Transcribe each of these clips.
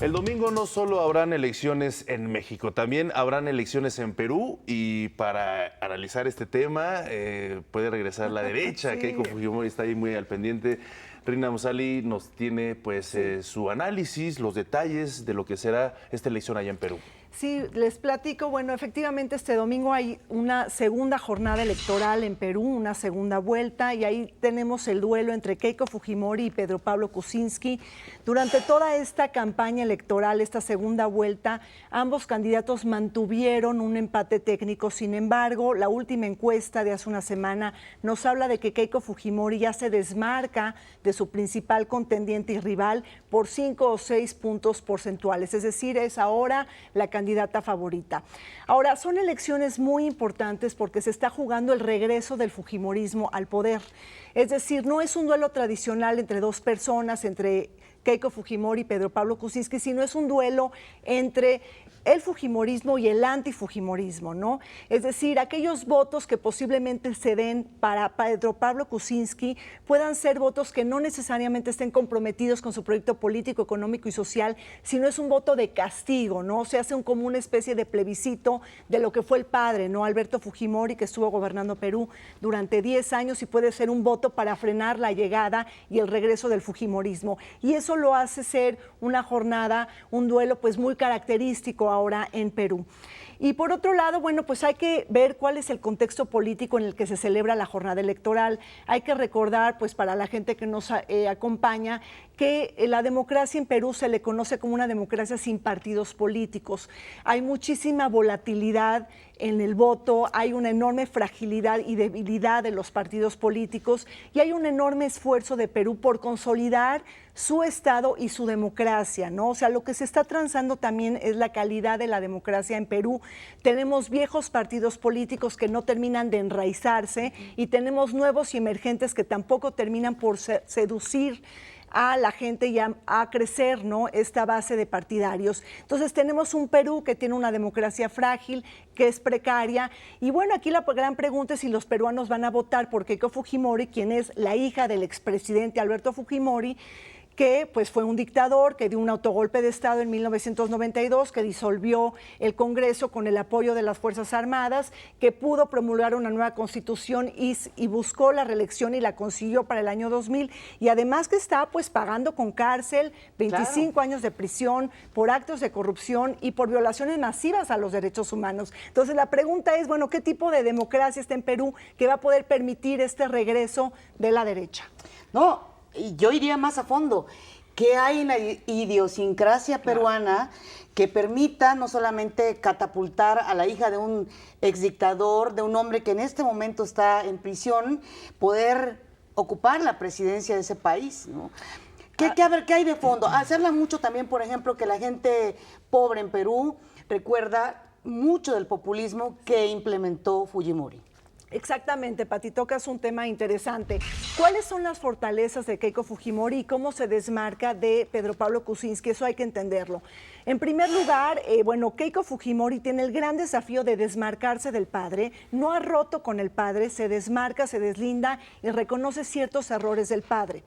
El domingo no solo habrán elecciones en México, también habrán elecciones en Perú y para analizar este tema puede regresar la derecha. Sí. Keiko Fujimori está ahí muy al pendiente. Rina Musali nos tiene pues su análisis, los detalles de lo que será esta elección allá en Perú. Sí, les platico. Bueno, efectivamente este domingo hay una segunda jornada electoral en Perú, una segunda vuelta, y ahí tenemos el duelo entre Keiko Fujimori y Pedro Pablo Kuczynski. Durante toda esta campaña electoral, esta segunda vuelta, ambos candidatos mantuvieron un empate técnico. Sin embargo, la última encuesta de hace una semana nos habla de que Keiko Fujimori ya se desmarca de su principal contendiente y rival por 5 o 6 puntos porcentuales, es decir, es ahora la candidata favorita. Ahora, son elecciones muy importantes porque se está jugando el regreso del fujimorismo al poder. Es decir, no es un duelo tradicional entre dos personas, entre Keiko Fujimori y Pedro Pablo Kuczynski, sino es un duelo entre el fujimorismo y el antifujimorismo, ¿no? Es decir, aquellos votos que posiblemente se den para Pedro Pablo Kuczynski puedan ser votos que no necesariamente estén comprometidos con su proyecto político, económico y social, sino es un voto de castigo, ¿no? Se hace como una especie de plebiscito de lo que fue el padre, ¿no? Alberto Fujimori, que estuvo gobernando Perú durante 10 años y puede ser un voto para frenar la llegada y el regreso del fujimorismo. Y eso lo hace ser una jornada, un duelo pues muy característico ahora en Perú. Y por otro lado, bueno, pues hay que ver cuál es el contexto político en el que se celebra la jornada electoral. Hay que recordar, pues para la gente que nos acompaña, que la democracia en Perú se le conoce como una democracia sin partidos políticos. Hay muchísima volatilidad en el voto, hay una enorme fragilidad y debilidad de los partidos políticos y hay un enorme esfuerzo de Perú por consolidar su Estado y su democracia, ¿no? O sea, lo que se está transando también es la calidad de la democracia en Perú. Tenemos viejos partidos políticos que no terminan de enraizarse y tenemos nuevos y emergentes que tampoco terminan por seducir a la gente y a crecer, ¿no?, esta base de partidarios. Entonces tenemos un Perú que tiene una democracia frágil, que es precaria, y bueno, aquí la gran pregunta es si los peruanos van a votar por Keiko Fujimori, quien es la hija del expresidente Alberto Fujimori, que pues fue un dictador, que dio un autogolpe de Estado en 1992, que disolvió el Congreso con el apoyo de las Fuerzas Armadas, que pudo promulgar una nueva constitución y buscó la reelección y la consiguió para el año 2000, y además que está pues pagando con cárcel 25 años de prisión por actos de corrupción y por violaciones masivas a los derechos humanos. Entonces la pregunta es, bueno, ¿qué tipo de democracia está en Perú que va a poder permitir este regreso de la derecha? No, yo iría más a fondo. ¿Qué hay en la idiosincrasia peruana que permita no solamente catapultar a la hija de un exdictador, de un hombre que en este momento está en prisión, poder ocupar la presidencia de ese país, ¿no? ¿Qué hay de fondo? Se habla mucho también, por ejemplo, que la gente pobre en Perú recuerda mucho del populismo que implementó Fujimori. Exactamente, Pati, tocas un tema interesante. ¿Cuáles son las fortalezas de Keiko Fujimori y cómo se desmarca de Pedro Pablo Kuczynski? Eso hay que entenderlo. En primer lugar, bueno, Keiko Fujimori tiene el gran desafío de desmarcarse del padre. No ha roto con el padre, se desmarca, se deslinda y reconoce ciertos errores del padre.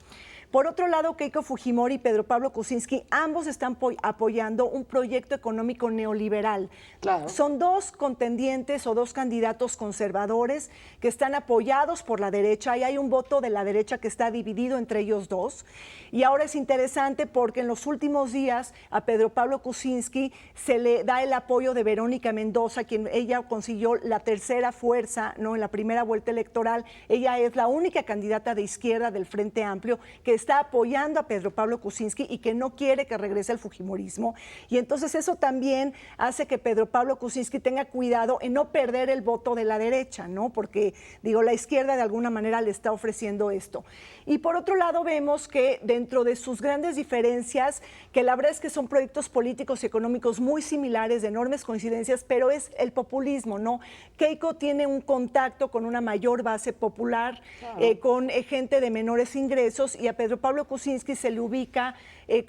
Por otro lado, Keiko Fujimori y Pedro Pablo Kuczynski, ambos están apoyando un proyecto económico neoliberal. Claro. Son dos contendientes o dos candidatos conservadores que están apoyados por la derecha y hay un voto de la derecha que está dividido entre ellos dos. Y ahora es interesante porque en los últimos días a Pedro Pablo Kuczynski se le da el apoyo de Verónica Mendoza, quien ella consiguió la tercera fuerza, ¿no?, en la primera vuelta electoral. Ella es la única candidata de izquierda del Frente Amplio que está apoyando a Pedro Pablo Kuczynski y que no quiere que regrese el fujimorismo. Y entonces eso también hace que Pedro Pablo Kuczynski tenga cuidado en no perder el voto de la derecha, ¿no? Porque, digo, la izquierda de alguna manera le está ofreciendo esto. Y por otro lado vemos que dentro de sus grandes diferencias, que la verdad es que son proyectos políticos y económicos muy similares, de enormes coincidencias, pero es el populismo, ¿no? Keiko tiene un contacto con una mayor base popular, con gente de menores ingresos, y a Pedro Pablo Kuczynski se le ubica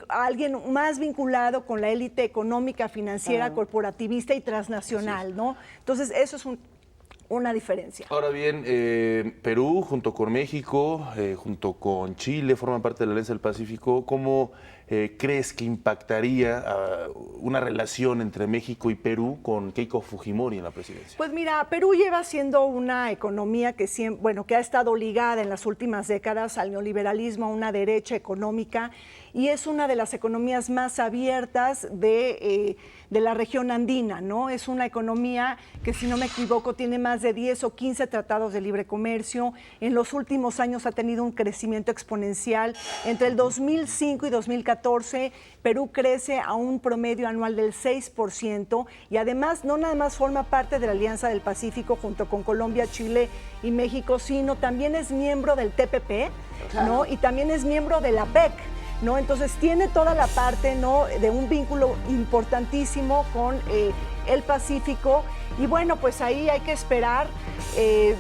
a alguien más vinculado con la élite económica, financiera, corporativista y transnacional, ¿no? Entonces, eso es una diferencia. Ahora bien, Perú junto con México, junto con Chile, forman parte de la Alianza del Pacífico. ¿Cómo crees que impactaría una relación entre México y Perú con Keiko Fujimori en la presidencia? Pues mira, Perú lleva siendo una economía que siempre, bueno, que ha estado ligada en las últimas décadas al neoliberalismo, a una derecha económica, y es una de las economías más abiertas de la región andina, ¿no? Es una economía que, si no me equivoco, tiene más de 10 o 15 tratados de libre comercio. En los últimos años ha tenido un crecimiento exponencial. Entre el 2005 y 2014, Perú crece a un promedio anual del 6%, y además no nada más forma parte de la Alianza del Pacífico junto con Colombia, Chile y México, sino también es miembro del TPP, ¿no? Y también es miembro de la PEC, ¿no? Entonces tiene toda la parte, ¿no?, de un vínculo importantísimo con el Pacífico. Y bueno, pues ahí hay que esperar.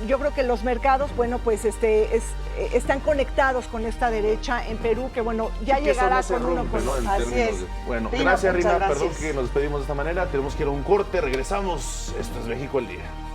Yo creo que los mercados, bueno, pues están conectados con esta derecha en Perú, que bueno, ya Sí, que eso llegará no se con uno rompe, con ¿no? En Así términos es. Bueno, Rina, gracias, muchas Rina. Perdón gracias. que nos despedimos de esta manera. Tenemos que ir a un corte. Regresamos. Esto es México al Día.